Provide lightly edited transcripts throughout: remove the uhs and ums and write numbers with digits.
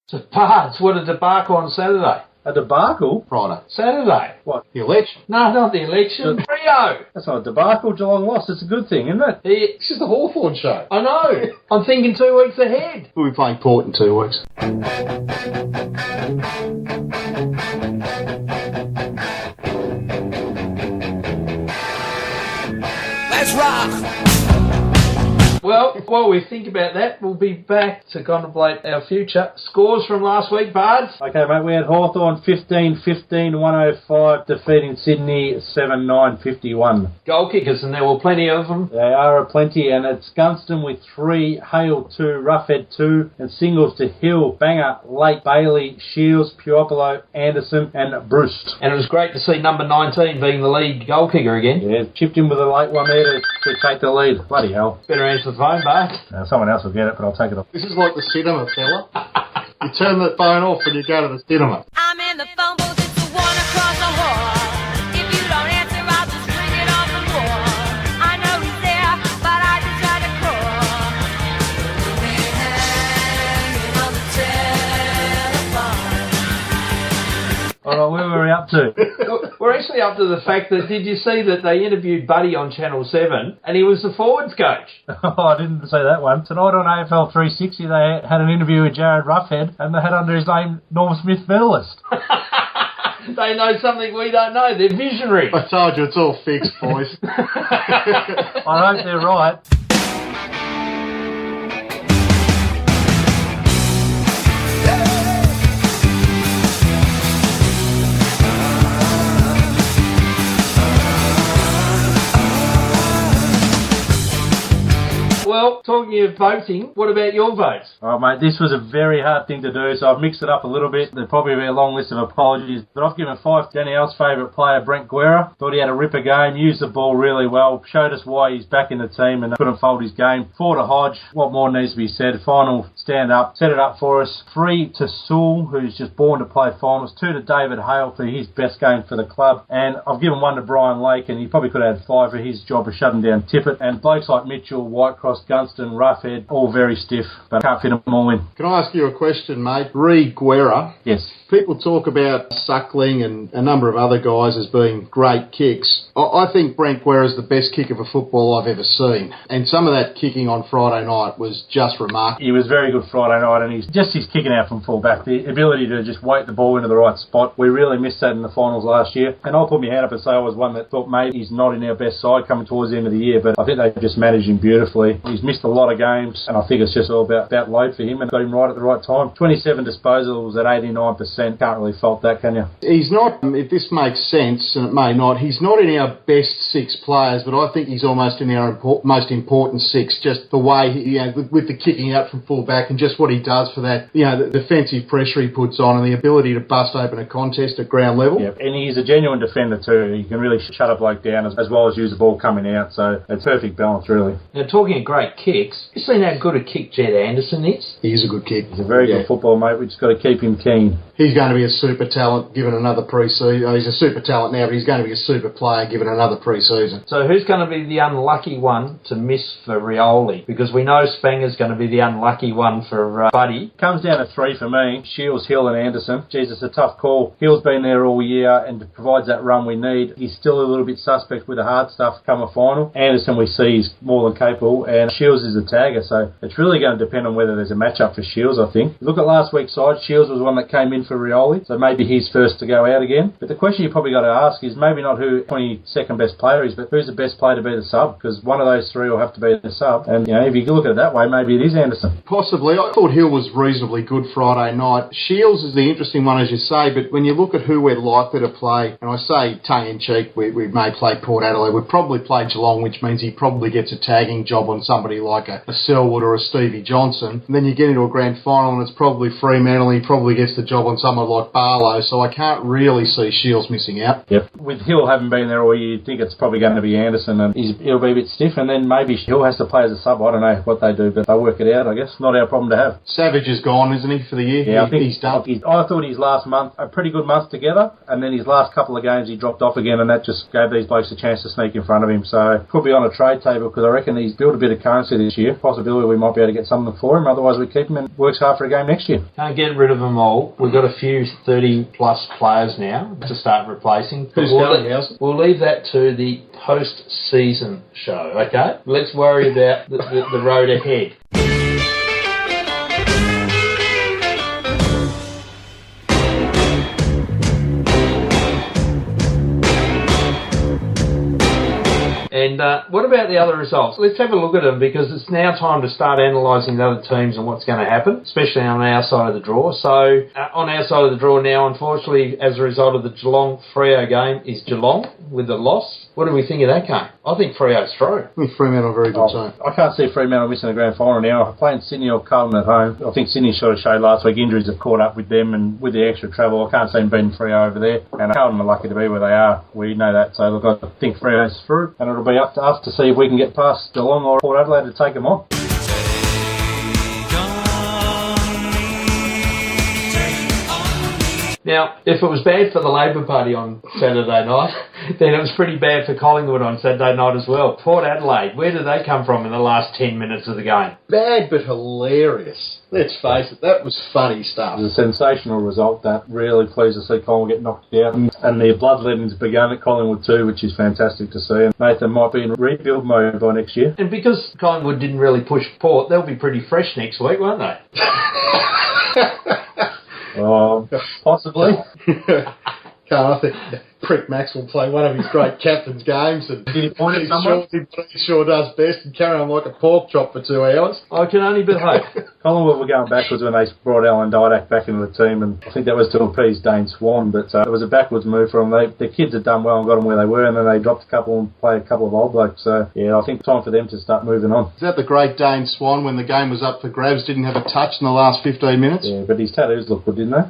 So, Bards, what a debacle on Saturday. A debacle? Friday. Saturday. What? The election. No, not the election. Rio. That's not a debacle. Geelong lost. It's a good thing, isn't it? This is the Hawthorn show. I know. I'm thinking 2 weeks ahead. We'll be playing Port in 2 weeks. Let's rock! Well, while we think about that, we'll be back to contemplate our future. Scores from last week, Bards. Okay, mate, we had Hawthorn 15-15, 105, defeating Sydney 7-9, 51. Goal kickers, and there were plenty of them. They are a plenty, and it's Gunston with 3, Hale 2, Roughhead 2, and singles to Hill, Banger, Lake, Bailey, Shields, Puopolo, Anderson, and Bruce. And it was great to see number 19 being the lead goal kicker again. Yeah, chipped in with a late one there to take the lead. Bloody hell. Better answer the phone, Bart. Someone else will get it, but I'll take it off. This is like the cinema, fella. You turn the phone off and you go to the cinema. I'm in the phone booth, it's the one across the hall. If you don't answer, I'll just ring it off the wall. I know he's there, but I just try to call. Hanging on the telephone. All right, where were we up to? We're actually up to the fact that, did you see that they interviewed Buddy on Channel 7 and he was the forwards coach? Oh, I didn't say that one. Tonight on AFL 360, they had an interview with Jared Roughhead, and they had under his name Norm Smith medalist. They know something we don't know. They're visionary. I told you it's all fixed, boys. I hope they're right. Well, talking of voting, what about your votes? All right, mate, this was a very hard thing to do, so I've mixed it up a little bit. There'll probably be a long list of apologies, but I've given 5 to Danielle's favourite player, Brent Guerra. Thought he had a ripper game, used the ball really well, showed us why he's back in the team and couldn't fold his game. 4 to Hodge, what more needs to be said? Final stand up, set it up for us. 3 to Sewell, who's just born to play finals. 2 to David Hale for his best game for the club. And I've given 1 to Brian Lake, and he probably could have had 5 for his job of shutting down Tippett. And blokes like Mitchell, Whitecross, Gunston, Roughhead, all very stiff, but can't fit them all in. Can I ask you a question, mate? Guerra. Yes. People talk about Suckling and a number of other guys as being great kicks. I think Brent Guerra is the best kick of a football I've ever seen. And some of that kicking on Friday night was just remarkable. He was very good Friday night, and he's kicking out from full back. The ability to just weight the ball into the right spot. We really missed that in the finals last year. And I'll put my hand up and say I was one that thought maybe he's not in our best side coming towards the end of the year, but I think they just managed him beautifully. He's missed a lot of games, and I think it's just all about load for him, and got him right at the right time. 27 disposals at 89%. Can't really fault that, can you? He's not, if this makes sense, and it may not, he's not in our best 6 players, but I think he's almost in our most important 6, just the way, with the kicking out from full back and just what he does for that, the defensive pressure he puts on and the ability to bust open a contest at ground level. Yeah, and he's a genuine defender too. He can really shut a bloke down as well as use the ball coming out, so it's perfect balance, really. Now, talking of great kicks, you seen how good a kick Jed Anderson is? He is a good kick. He's a very good football, mate. We've just got to keep him keen. He's going to be a super talent given another pre-season. He's a super talent now, but he's going to be a super player given another pre-season. So who's going to be the unlucky one to miss for Rioli? Because we know Spanger's going to be the unlucky one for Buddy. Comes down to 3 for me. Shields, Hill and Anderson. Jesus, a tough call. Hill's been there all year and provides that run we need. He's still a little bit suspect with the hard stuff come a final. Anderson we see is more than capable, and Shields is a tagger, so it's really going to depend on whether there's a matchup for Shields, I think. Look at last week's side. Shields was one that came in for Rioli, so maybe he's first to go out again. But the question you probably got to ask is maybe not who 22nd best player is, but who's the best player to be the sub? Because one of those 3 will have to be the sub. And, if you look at it that way, maybe it is Anderson. Possibly. I thought Hill was reasonably good Friday night. Shields is the interesting one, as you say, but when you look at who we're likely to play, and I say tongue-in-cheek, we may play Port Adelaide, we'd probably play Geelong, which means he probably gets a tagging job on somebody like a Selwood or a Stevie Johnson. And then you get into a grand final and it's probably Fremantle, and he probably gets the job on someone like Barlow, so I can't really see Shields missing out. Yep. With Hill having been there all year, you'd think it's probably going to be Anderson, and he'll be a bit stiff, and then maybe Hill has to play as a sub. I don't know what they do, but they'll work it out, I guess. Not our problem to have. Savage is gone, isn't he, for the year? Yeah, I think he's done. I thought his last month, a pretty good month together, and then his last couple of games he dropped off again, and that just gave these blokes a chance to sneak in front of him. So could be on a trade table, because I reckon he's built a bit of currency see this year. Possibility we might be able to get something for him. Otherwise, we keep him and works hard for a game next year. Can't get rid of them all. We've got a few 30-plus players now to start replacing. Who's going, Howson? We'll leave that to the post-season show, okay? Let's worry about the road ahead. And what about the other results? Let's have a look at them, because it's now time to start analysing the other teams and what's going to happen, especially on our side of the draw. So on our side of the draw now, unfortunately, as a result of the Geelong-Freo game, is Geelong with the loss. What do we think of that game? I think Freo's through. I think Fremantle are a very good team. I can't see Fremantle missing the grand final now. Playing Sydney or Carlton at home. I think Sydney sort of showed last week. Injuries have caught up with them, and with the extra travel, I can't see them beating Freo over there. And Carlton are lucky to be where they are. We know that. So look, I think Freo's through, and it'll be up to us to see if we can get past Geelong or Port Adelaide to take them on. Now, if it was bad for the Labor Party on Saturday night, then it was pretty bad for Collingwood on Saturday night as well. Port Adelaide, where did they come from in the last 10 minutes of the game? Bad but hilarious. Let's face it, that was funny stuff. It was a sensational result. That really pleased to see Collingwood get knocked out. And the bloodletting's begun at Collingwood too, which is fantastic to see. And Nathan might be in rebuild mode by next year. And because Collingwood didn't really push Port, they'll be pretty fresh next week, won't they? Possibly. I think prick Max will play one of his great captain's games, and he sure does best, and carry on like a pork chop for 2 hours. I can only but hope. Collingwood were going backwards when they brought Alan Didak back into the team, and I think that was to appease Dane Swan, but it was a backwards move for them. The kids had done well and got them where they were, and then they dropped a couple and played a couple of old blokes. So, yeah, I think it's time for them to start moving on. Is that the great Dane Swan, when the game was up for grabs, didn't have a touch in the last 15 minutes? Yeah, but his tattoos look good, didn't they?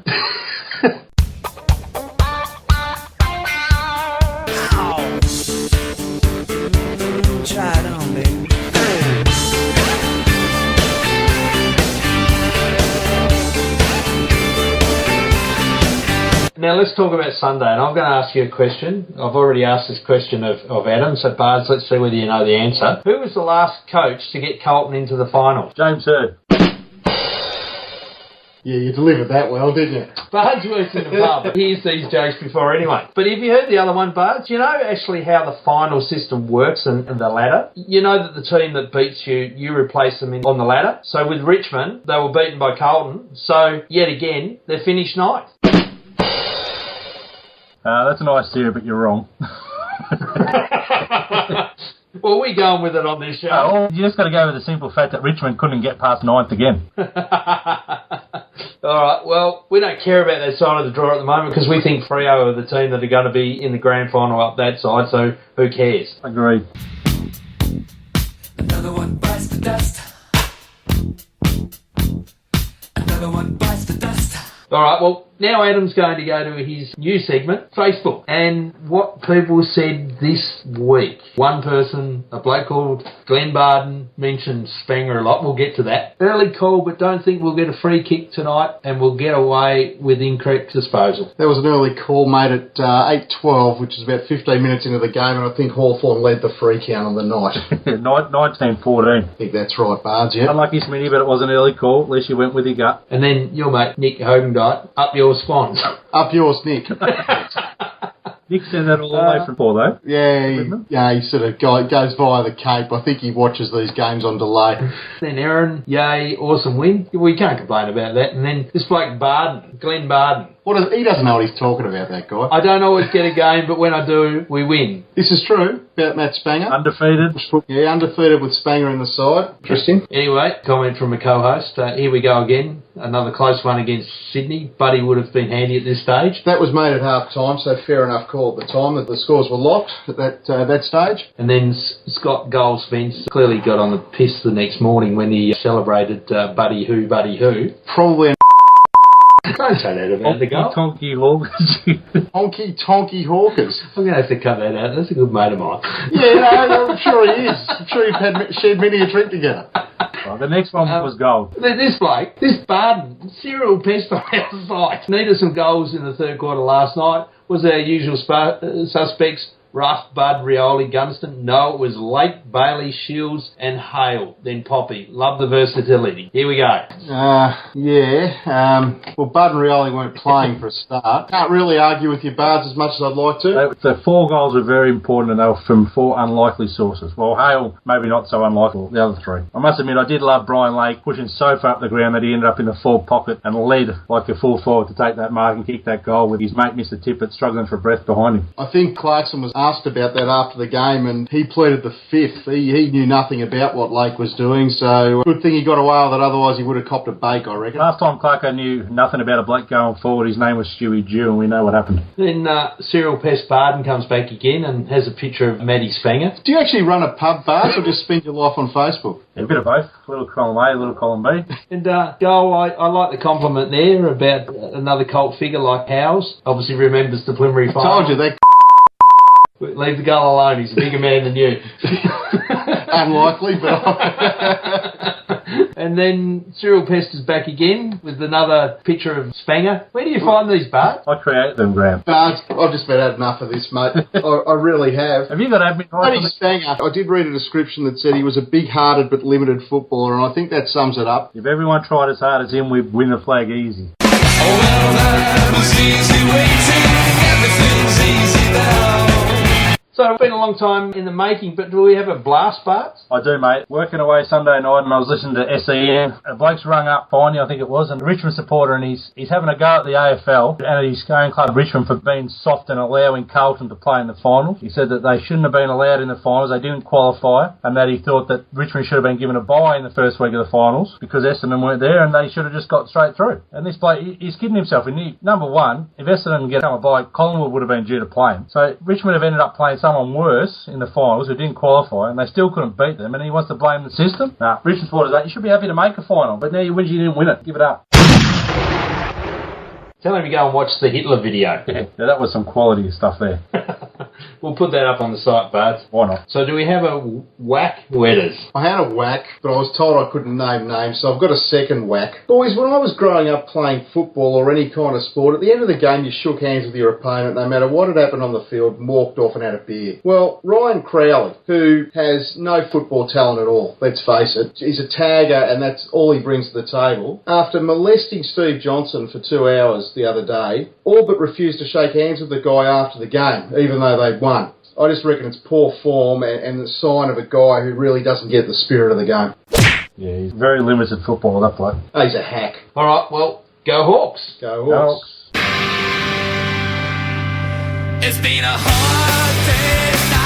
Now let's talk about Sunday, and I'm going to ask you a question. I've already asked this question of Adam, so Bards, let's see whether you know the answer. Who was the last coach to get Carlton into the final? James Hird. Yeah, you delivered that well, didn't you? Bards works in the pub. Hears these jokes before anyway. But have you heard the other one, Bards? You know actually how the final system works and the ladder? You know that the team that beats you, you replace them on the ladder. So with Richmond, they were beaten by Carlton. So, yet again, they're finished ninth. That's a nice theory, but you're wrong. Well, we're going with it on this show. Well, you just got to go with the simple fact that Richmond couldn't get past ninth again. All right, well, we don't care about that side of the draw at the moment because we think Freo are the team that are going to be in the grand final up that side, so who cares? Agreed. Another one bites the dust. Another one bites the dust. All right, well, now Adam's going to go to his new segment, Facebook, and what people said this week. One person, a bloke called Glenn Barden, mentioned Spenger a lot. We'll get to that. Early call, but don't think we'll get a free kick tonight, and we'll get away with incorrect disposal. That was an early call made at 8:12, which is about 15 minutes into the game, and I think Hawthorn led the free count on the night. 19-14. I think that's right, Bards, yeah. Unlucky Smitty, but it was an early call. At least you went with your gut. And then your mate, Nick Hogendite, up your swans. Up yours, Nick. Nick said that all the way from Paul, though. Yeah, he sort of goes via the Cape. I think he watches these games on delay. Then Aaron, yay, awesome win. We can't complain about that. And then this bloke Barden, Glenn Barden. He doesn't know what he's talking about, that guy. I don't always get a game, but when I do, we win. This is true about Matt Spanger. Undefeated. Yeah, undefeated with Spanger in the side. Interesting. Anyway, comment from a co-host. Here we go again. Another close one against Sydney. Buddy would have been handy at this stage. That was made at half-time, so fair enough call at the time that the scores were locked at that stage. And then Scott Gull Spence clearly got on the piss the next morning when he celebrated Buddy Who. Probably Don't say that about the goal. Honky Tonk. Honky Tonky Hawkers. I'm going to have to cut that out. That's a good mate of mine. Yeah, no, I'm sure he is. I'm sure you've shared many a drink together. Well, the next one was gold. This bloke, this Barden, serial pest on our side, needed some goals in the third quarter last night. Was our usual suspects. Rough, Bud, Rioli, Gunston. No, it was Lake, Bailey, Shields, and Hale. Then Poppy. Love the versatility. Here we go. Well, Bud and Rioli weren't playing for a start. Can't really argue with your Bards as much as I'd like to. The 4 goals were very important, and they were from 4 unlikely sources. Well, Hale, maybe not so unlikely, the other 3. I must admit, I did love Brian Lake pushing so far up the ground that he ended up in the forward pocket and led like a full forward to take that mark and kick that goal with his mate Mr. Tippett struggling for breath behind him. I think Clarkson was asked about that after the game, and he pleaded the fifth. He knew nothing about what Lake was doing, so good thing he got away with it, otherwise he would have copped a bake, I reckon. Last time Clarko knew nothing about a bloke going forward, his name was Stewie Dew, and we know what happened. Then Cyril Pest Barden comes back again and has a picture of Maddie Spanger. Do you actually run a pub, Bards, or just spend your life on Facebook? Yeah, a bit of both. A little column A, a little column B. And Gull, I like the compliment there about another cult figure like Howes. Obviously remembers the preliminary final. I told you, that Leave the Gull alone, he's a bigger man than you. unlikely, but... And then Cyril Pest is back again with another picture of Spanger. Where do you find these, Bart? I create them, Graham. Bards, I've just about had enough of this, mate. I really have. Have you got admin? Spanger, I did read a description that said he was a big-hearted but limited footballer, and I think that sums it up. If everyone tried as hard as him, we'd win the flag easy. Oh, well, that was easy waiting. Everything's easy now. So it's been a long time in the making, but do we have a blast, Bart? I do, mate. Working away Sunday night, and I was listening to SEN. A bloke's rung up, Finey, I think it was, and a Richmond supporter, and he's having a go at the AFL and at his own club, Richmond, for being soft and allowing Carlton to play in the finals. He said that they shouldn't have been allowed in the finals, they didn't qualify, and that he thought that Richmond should have been given a bye in the first week of the finals because Essendon weren't there, and they should have just got straight through. And this bloke, he's kidding himself. Number one, if Essendon get a bye, Collingwood would have been due to play him. So Richmond have ended up playing someone worse in the finals who didn't qualify, and they still couldn't beat them, and he wants to blame the system. Nah, Richmond supporters, you should be happy to make a final, but now you didn't win it. Give it up. Tell him to go and watch the Hitler video. Yeah, that was some quality stuff there. We'll put that up on the site, Bart. Why not? So do we have a whack wetters? I had a whack, but I was told I couldn't name names, so I've got a second whack. Boys, when I was growing up playing football or any kind of sport, at the end of the game you shook hands with your opponent no matter what had happened on the field and walked off and had a beer. Well, Ryan Crowley, who has no football talent at all, let's face it, he's a tagger and that's all he brings to the table. After molesting Steve Johnson for 2 hours the other day, all but refused to shake hands with the guy after the game, even though they'd won. I just reckon it's poor form and the sign of a guy who really doesn't get the spirit of the game. Yeah, he's very limited football, that bloke. He's a hack. All right, well, go Hawks. Go Hawks. It's been a hard day's night.